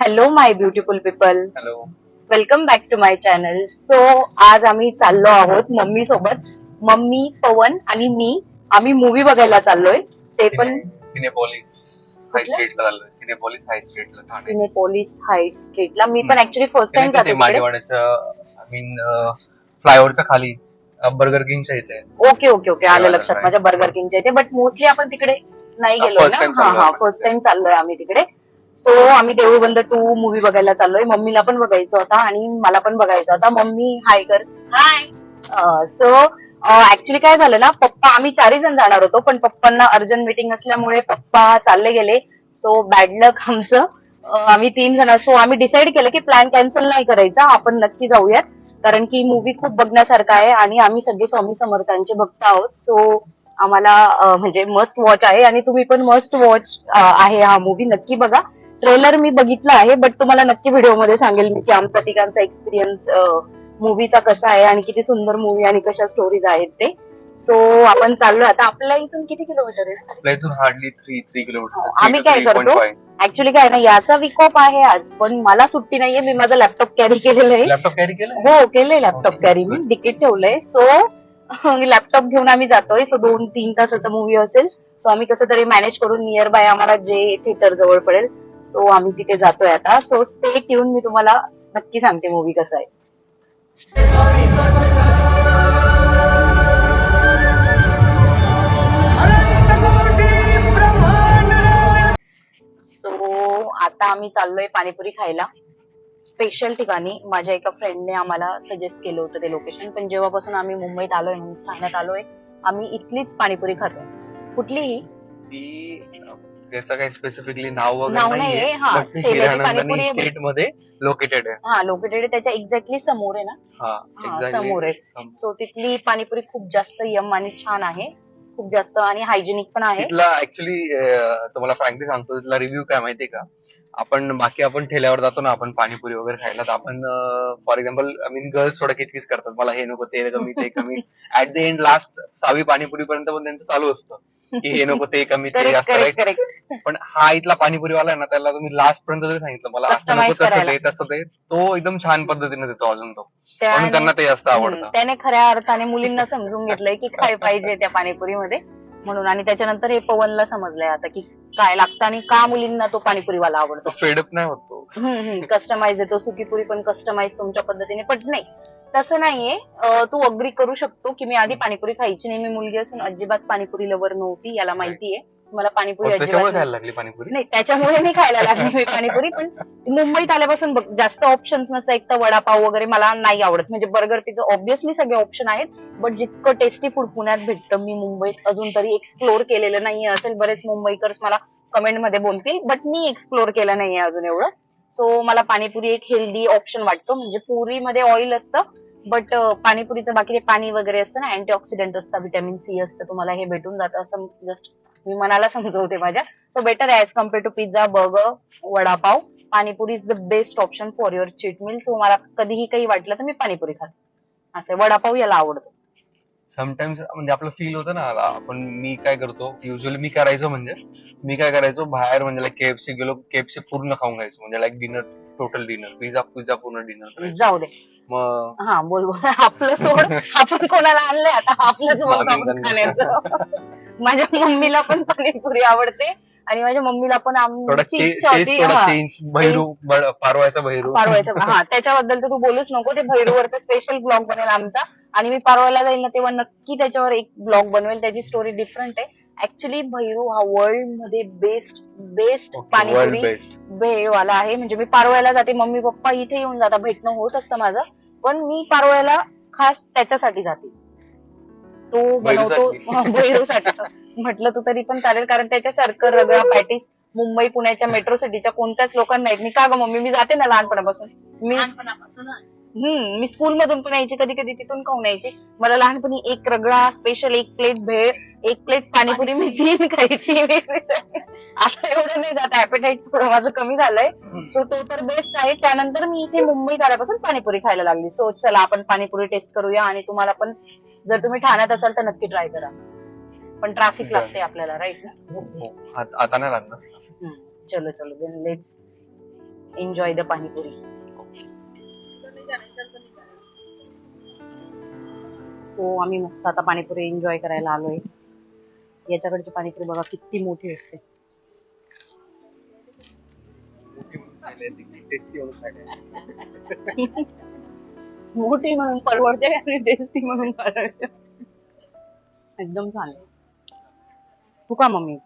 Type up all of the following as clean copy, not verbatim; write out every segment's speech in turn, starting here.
Hello my beautiful people, hello. Welcome back to my channel. So आज आम्ही चाललो आहोत मम्मी सोबत. मम्मी, पवन आणि मी आम्ही मूवी बघायला चाललोय. ते पण सिनेपोलिस हाय स्ट्रीटला चाललोय. सिनेपोलिस हाय स्ट्रीटला ठाणे. सिनेपोलिस हाईट स्ट्रीटला. मी पण ऍक्च्युली फर्स्ट टाइम जाते तिकडे. मागेवाड्याच्या आय मीन फ्लायओव्हरच्या खाली बर्गर किंगच्या इथे. ओके ओके ओके, आलं लक्षात माझ्या. बर्गर किंगच्या इथे. बट मोस्टली आपण तिकडे नाही गेलो ना. हा, फर्स्ट टाइम चाललोय आम्ही तिकडे. सो आम्ही देऊळ बंद 2 मूवी बघायला चाललोय. मम्मीला पण बघायचा होता आणि मला पण बघायचा होता. मम्मी हाय कर. हाय. सो ऍक्च्युली काय झालं ना, पप्पा आम्ही 4 जण जाणार होतो, पण पप्पांना अर्जंट मीटिंग असल्यामुळे पप्पा चालले गेले. सो बॅड लक आमचं. आम्ही 3 जण. सो आम्ही डिसाईड केलं की प्लॅन कॅन्सल नाही करायचा, आपण नक्की जाऊयात. कारण की मूवी खूप बघण्यासारखा आहे आणि आम्ही सगळे स्वामी समर्थांचे भक्त आहोत. सो आम्हाला म्हणजे मस्ट वॉच आहे आणि तुम्ही पण मस्ट वॉच आहे हा मूवी. नक्की बघा. ट्रेलर मी बघितला आहे, बट तुम्हाला नक्की व्हिडिओमध्ये सांगेल मी की आमचा तिघांचा एक्सपिरियन्स मूवीचा कसा आहे आणि किती सुंदर मूवी आणि कशा स्टोरीज आहेत ते. सो आपण चाललोय आता. आपल्या इथून किती किलोमीटर आहे? आपल्या इथून हार्डली 3 किलोमीटर. आम्ही काय करतो ऍक्च्युली काय ना, याचा वीक ऑफ आहे आज, पण मला सुट्टी नाहीये. मी माझा लॅपटॉप कॅरी केलेलं आहे. लॅपटॉप कॅरी केलं? हो, केलंय लॅपटॉप कॅरी. मी डिकेट ठेवलंय. सो लॅपटॉप घेऊन आम्ही जातोय. सो 2-3 तासाचा मूवी असेल. सो आम्ही कसं तरी मॅनेज करून नियर बाय आम्हाला जे थिएटर जवळ पडेल, सो आम्ही तिथे जातोय आता. So stay tune. मी तुम्हाला नक्की सांगते मूवी कसा आहे. सो आता आम्ही चाललोय पाणीपुरी खायला स्पेशल ठिकाणी. माझ्या एका फ्रेंडने आम्हाला सजेस्ट केलं होतं ते लोकेशन, पण जेव्हापासून आम्ही मुंबईत आलोय, ठाण्यात आलोय, आम्ही इथलीच पाणीपुरी खातो. कुठलीही त्याचं काही स्पेसिफिकली नाव वगैरे नाव नाहीये. नाहीये. हा, बट ते हिरानंदानी स्टेट मध्ये लोकेटेड आहे. हा, लोकेटेड आहे. त्याच्या एक्झॅक्टली समोर आहे ना. हा, समोर आहे. सो तिथली पाणीपुरी खूप जास्त यम आणि छान आहे. खूप जास्त आणि हायजेनिक पण आहे. तिथला ऍक्च्युली तुम्हाला फ्रँकली सांगतो, तिथला रिव्ह्यू काय माहितीये का? आपण ठेल्यावर जातो ना, आपण पाणीपुरी वगैरे खायला, तर आपण for example I mean girls थोडं किचकिच करतात, मला हे नको, ते कमी, ते कमी. ऍट द एंड लास्ट 6वी पाणीपुरी पर्यंत पण त्यांचं चालू असतं की हे नको, ते कमी, ते जास्त. पण हा इथला पाणीपुरीवाला आहे ना, त्याला तुम्ही लास्ट पर्यंत जरी सांगितलं मला असं नको, तसं ते, तसं ते, तो एकदम छान पद्धतीने देतो अजून तो. म्हणून त्यांना ते जास्त आवडतं. त्याने खऱ्या अर्थाने मुलींना समजून घेतलंय की काय पाहिजे त्या पाणीपुरीमध्ये म्हणून. आणि त्याच्यानंतर हे पवनला समजलंय आता की काय लागतं आणि का मुलींना तो पाणीपुरीवाला आवडतो. फेडअप नाही होतो. कस्टमाइज येतो. सुकीपुरी पण कस्टमाइज तुमच्या पद्धतीने. पण नाही, तसं नाहीये. तू अग्री करू शकतो की मी आधी पाणीपुरी खायची नाही. मी मुलगी असून अजिबात पाणीपुरी लवर नव्हती, याला माहितीये. मला पाणीपुरी त्याच्यामुळे खायला लागली पाणीपुरी? नाही, त्याच्यामुळे नाही खायला लागली मी पाणीपुरी. पण मुंबईत आल्यापासून जास्त ऑप्शन्स नसतं. एक तर वडापाव वगैरे मला नाही आवडत. म्हणजे बर्गर, पिझ्झा ऑब्व्हियसली सगळे ऑप्शन आहेत, बट जितकं टेस्टी फूड पुण्यात भेटतं मी मुंबईत अजून तरी एक्सप्लोर केलेलं नाहीये. असेल बरेच मुंबईकर्स मला कमेंटमध्ये बोलतील, बट मी एक्सप्लोर केलं नाहीये अजून एवढं. सो मला पाणीपुरी एक हेल्दी ऑप्शन वाटतो. म्हणजे पुरीमध्ये ऑइल असतं, बट पाणीपुरीचं बाकी ते पाणी वगैरे असतं ना, अँटीऑक्सिडंट असतं, व्हिटॅमिन सी असतं, तुम्हाला हे भेटून जातं. असं जस्ट मी मनाला समजवते माझ्या. So better as compare to pizza, burger, vada pav, panipuri is the best option for your cheat meal. So मला कधीही काही वाटलं तर मी पाणीपुरी खाते. असं वडापाव याला आवडतो. समटाइम्स म्हणजे आपलं फील होतं ना, मी काय करतो युजली, मी काय करायचो बाहेर, म्हणजे लाईक केएफसी गेलो, केएफसी पूर्ण खाऊन घ्यायचो, म्हणजे like dinner, total dinner, pizza पूर्ण डिनर. जाऊ दे. मग हा, बोल बोल. आपलं सोड. आपण कोणाला आणलंय आता? आपलंच बघ आपण खाण्याचं. माझ्या मम्मीला पण पाणीपुरी आवडते आणि माझ्या मम्मीला पण आमची इच्छा होती चेंज. पारवायचा भैरू. हा, त्याच्याबद्दल तर तू बोलूच नको. ते भैरूवर तर स्पेशल ब्लॉग बनेल आमचा. आणि मी पारवायला जाईल ना, तेव्हा नक्की त्याच्यावर एक ब्लॉग बनवेल. त्याची स्टोरी डिफरंट आहे. ऍक्च्युली भैरू हा वर्ल्ड मध्ये बेस्ट पाणीपुरी भेळवाला आहे. म्हणजे मी पारवायला जाते, मम्मी पप्पा इथे येऊन जाता, भेटणं होत असतं माझं, पण मी पारवायला खास त्याच्यासाठी जाते. तो बनवतो भैरूसाठी. म्हटलं तू तरी पण चालेल, कारण त्याच्यासारखं रगडा पॅटीस मुंबई पुण्याच्या मेट्रो सिटीच्या कोणत्याच लोकांना येत नाही. का ग मम्मी? मी जाते ना लहानपणापासून. मी स्कूल मधून पण यायची, कधी कधी तिथून खाऊन यायची. मला लहानपणी एक रगडा स्पेशल, एक प्लेट भेळ, एक प्लेट पाणीपुरी मी 3 खायची. आता एवढं नाही जात, ऍपेटाईट थोडं माझं कमी झालंय. सो तो तर बेस्ट आहे. त्यानंतर मी इथे मुंबईत आल्यापासून पाणीपुरी खायला लागली. सो चला आपण पाणीपुरी टेस्ट करूया. आणि तुम्हाला पण, जर तुम्ही ठाण्यात असाल तर नक्की ट्राय करा. पण ट्रॅफिक लागते आपल्याला, राईट ना? आता नाही लागणार. चलो चलो, let's enjoy the panipuri. So आम्ही मस्त आता पाणीपुरी एन्जॉय करायला आलोय. याच्याकडची पाणीपुरी बघा किती मोठी असते. मोठी म्हणून परवडते आणि टेस्टी म्हणून परवडते. एकदम छान आहे. तू का मम्मी?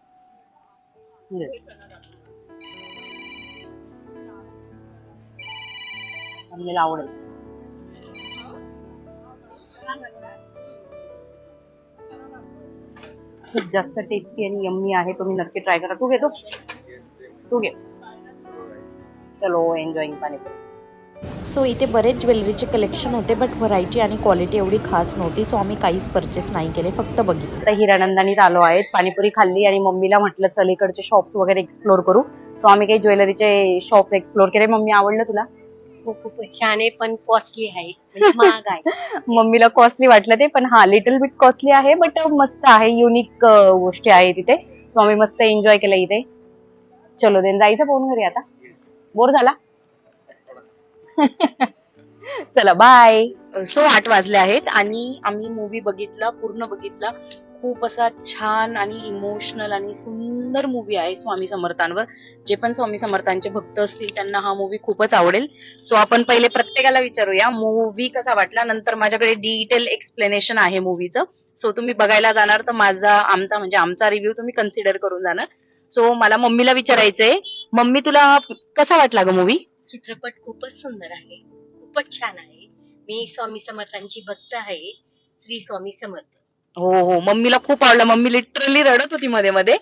मम्मीला आवडेल. खूप जास्त टेस्टी आणि यम्मी आहे. तुम्ही नक्की ट्राय करा. तू घेतो? तू घे. चलो एन्जॉईंग पाणीपुरी. सो इथे बरेच ज्वेलरीचे कलेक्शन होते, बट व्हरायटी आणि क्वालिटी एवढी खास नव्हती. सो आम्ही काहीच परचेस नाही केले, फक्त बघितलं. आता हिरानंदानीत आलो आहेत. पाणीपुरी खाल्ली आणि मम्मीला म्हटलं चल इकडचे शॉप्स वगैरे एक्सप्लोर करू. सो आम्ही काही ज्वेलरीचे शॉप्स एक्सप्लोर केले. मम्मी आवडलं तुला? खूप छान आहे, पण कॉस्टली आहे, म्हणजे महाग आहे. मम्मीला कॉस्टली वाटलं ते, पण हा लिटल बिट कॉस्टली आहे, बट मस्त आहे. युनिक गोष्टी आहे तिथे. सो आम्ही मस्त एन्जॉय केलं इथे. चलो देन जायचं फोन घरी आता. बोर झाला? चला बाय. सो 8 वाजले आहेत आणि आम्ही मूवी बघितला, पूर्ण बघितला. खूप असा छान आणि इमोशनल आणि सुंदर मूवी आहे स्वामी समर्थांवर. जे पण स्वामी समर्थांचे भक्त असतील त्यांना हा मूवी खूपच आवडेल. सो आपण पहिले प्रत्येकाला विचारूया मूवी कसा वाटला. नंतर माझ्याकडे डिटेल एक्सप्लेनेशन आहे मूवीचं. सो तुम्ही बघायला जाणार तर आमचा रिव्ह्यू तुम्ही कन्सिडर करून जाणार. सो मला मम्मीला विचारायचंय, मम्मी तुला कसा वाटला ग मूवी? चित्रपट खूपच सुंदर आहे, खूपच छान आहे. मी स्वामी समर्थांची भक्त आहे. श्री स्वामी समर्थ. हो हो, मम्मीला खूप आवडलं. मम्मी लिटरली रडत होती मध्ये मध्ये.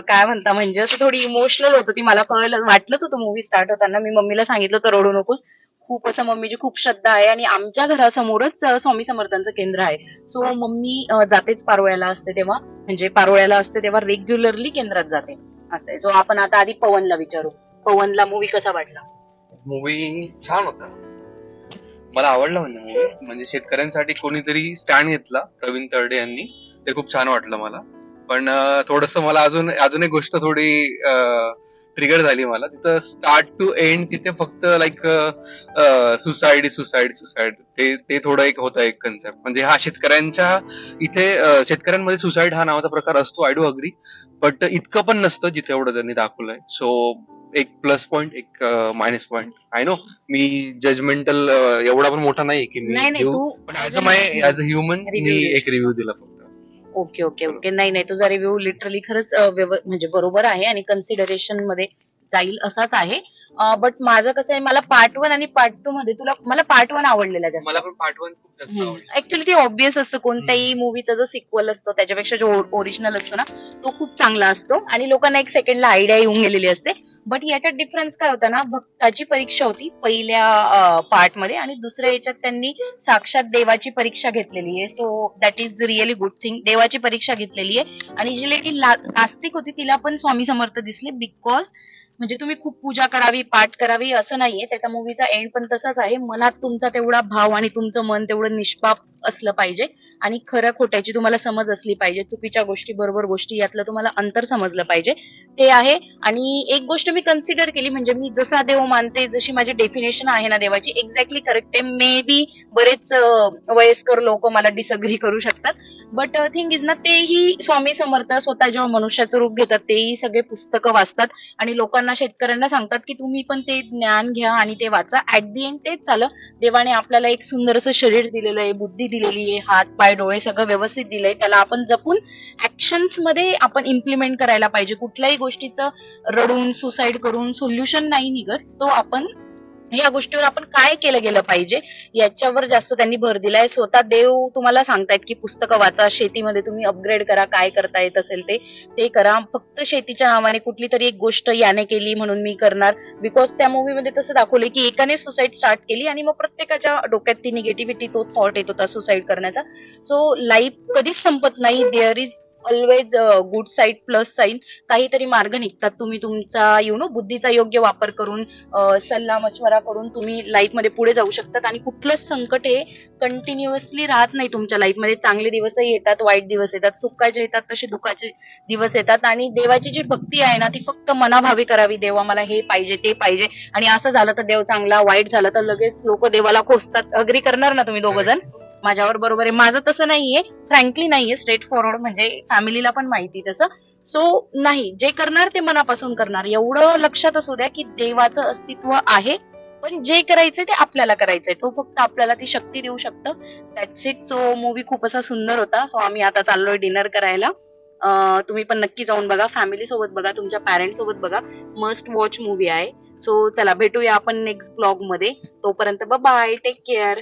काय म्हणता, म्हणजे असं थोडी इमोशनल होत होती. मला वाटलंच होतं मूवी स्टार्ट होताना. मी मम्मीला सांगितलं तर रडू नकोस. खूप असं मम्मीची खूप श्रद्धा आहे आणि आमच्या घरासमोरच स्वामी समर्थांचं केंद्र आहे. सो मम्मी जातेच पारोळ्याला असते तेव्हा, म्हणजे पारोळ्याला असते तेव्हा रेग्युलरली केंद्रात जाते असं आहे. सो आपण आता आधी पवनला विचारू. पवनला मूवी कसा वाटला? मूवी छान होता, मला आवडला. म्हणजे शेतकऱ्यांसाठी कोणीतरी स्टँड घेतला प्रवीण तरडे यांनी, ते खूप छान वाटलं मला. पण थोडस मला अजून एक गोष्ट थोडी ट्रिगर झाली मला. तिथं स्टार्ट टू एंड तिथे फक्त लाईक सुसाईड ते थोडं एक होतं एक कन्सेप्ट. म्हणजे हा शेतकऱ्यांच्या इथे शेतकऱ्यांमध्ये सुसाईड हा नावाचा प्रकार असतो, आय डू अग्री, बट इतकं पण नसतं जिथे एवढं त्यांनी दाखवलंय. सो एक प्लस पॉइंट, एक मायनस पॉइंट. आय नो मी जजमेंटल एवढा पण मोठा नाही की मी तू पण ॲज अ ह्युमन मी एक रिव्ह्यू दिला फक्त. Okay okay okay. नाही तुझा रिव्ह्यू लिटरली खरंच म्हणजे बरोबर आहे आणि कन्सिडरेशन मध्ये जाईल असाच आहे. बट माझं कसं आहे, मला पार्ट 1 आणि पार्ट 2 मध्ये मला पार्ट 1 आवडलेला जास्त. मला पण पार्ट 1 खूप जास्त आवडला. ऍक्च्युली ते ऑब्विस असतं, कोणत्याही मूवीचा जो सिक्वल असतो त्याच्यापेक्षा जो ओरिजिनल असतो ना तो खूप चांगला असतो आणि लोकांना एक सेकंडला आयडिया येऊन गेलेली असते. बट याच्यात डिफरन्स काय होता ना, भक्ताची परीक्षा होती पहिल्या पार्ट मध्ये आणि दुसऱ्या याच्यात त्यांनी साक्षात देवाची परीक्षा घेतलेली आहे. So that is really good thing. देवाची परीक्षा घेतलेली आहे आणि जी लेडी नास्तिक होती तिला पण स्वामी समर्थ दिसले. बिकॉज म्हणजे तुम्ही खूप पूजा करावी, पाठ करावी असं नाहीये. त्याचा मूवीचा एंड पण तसाच आहे. मनात तुमचा तेवढा भाव आणि तुमचं मन तेवढं निष्पाप असलं पाहिजे आणि खऱ्या खोट्याची तुम्हाला समज असली पाहिजे. चुकीच्या गोष्टी, बरोबर गोष्टी यातलं तुम्हाला अंतर समजलं पाहिजे, ते आहे. आणि एक गोष्ट मी कन्सिडर केली, म्हणजे मी जसा देव मानते, जशी माझी डेफिनेशन आहे ना देवाची, एक्झॅक्टली करेक्ट आहे. मे बी बरेच वयस्कर लोक मला डिसअग्री करू शकतात, बट थिंग इज ना, तेही स्वामी समर्थ स्वतः जेव्हा मनुष्याचं रूप घेतात तेही सगळे पुस्तकं वाचतात आणि लोकांना, शेतकऱ्यांना सांगतात की तुम्ही पण ते ज्ञान घ्या आणि ते वाचा. ऍट दी एंड तेच झालं. देवाने आपल्याला एक सुंदर असं शरीर दिलेलं आहे, बुद्धी दिलेली आहे, हात पाय डोळे सगळं व्यवस्थित दिलंय. त्याला आपण जपून ऍक्शन्स मध्ये आपण इम्प्लिमेंट करायला पाहिजे. कुठल्याही गोष्टीचं रडून सुसाईड करून सोल्युशन नाही निघत. तो आपण या गोष्टीवर आपण काय केलं गेलं पाहिजे याच्यावर जास्त त्यांनी भर दिलाय. स्वतः देव तुम्हाला सांगतायत की पुस्तकं वाचा, शेतीमध्ये तुम्ही अपग्रेड करा, काय करता येत असेल ते करा. फक्त शेतीच्या नावाने कुठली तरी एक गोष्ट याने केली म्हणून मी करणार. बिकॉज त्या मूवीमध्ये तसं दाखवलंय की एकाने सुसाईड स्टार्ट केली आणि मग प्रत्येकाच्या डोक्यात ती निगेटिव्हिटी, तो थॉट येत होता सुसाईड करण्याचा. सो लाईफ कधीच संपत नाही. There is always good side plus sign काहीतरी मार्ग निघतात. तुम्ही तुमचा बुद्धीचा योग्य वापर करून सल्ला मशवरा करून तुम्ही लाईफमध्ये पुढे जाऊ शकतात आणि कुठलंच संकट हे कंटिन्युअसली राहत नाही तुमच्या लाईफमध्ये. चांगले दिवसही येतात, वाईट दिवस येतात, सुखाचे येतात तसे दुःखाचे दिवस येतात. आणि देवाची जी भक्ती आहे ना ती फक्त मनाभावी करावी. देवा मला हे पाहिजे ते पाहिजे, आणि असं झालं तर देव चांगला, वाईट झालं तर लगेच लोक देवाला खोसतात. अग्री करणार ना तुम्ही दोघ जण माझ्यावर? बरोबर आहे. माझं तसं नाहीये, फ्रँकली नाहीये, स्ट्रेट फॉरवर्ड, म्हणजे फॅमिलीला पण माहिती तसं. सो नाही, जे करणार ते मनापासून करणार. एवढं लक्षात असू द्या की देवाचं अस्तित्व आहे, पण जे करायचंय ते आपल्याला करायचंय. तो फक्त आपल्याला ती शक्ती देऊ शकतं. That's it. सो मूवी खूप असा सुंदर होता. सो आम्ही आता चाललोय डिनर करायला. तुम्ही पण नक्की जाऊन बघा, फॅमिली सोबत बघा, तुमच्या पॅरेंट्स सोबत बघा. मस्ट वॉच मूवी आहे. सो चला भेटूया आपण नेक्स्ट ब्लॉग मध्ये. तोपर्यंत बाय, टेक केअर.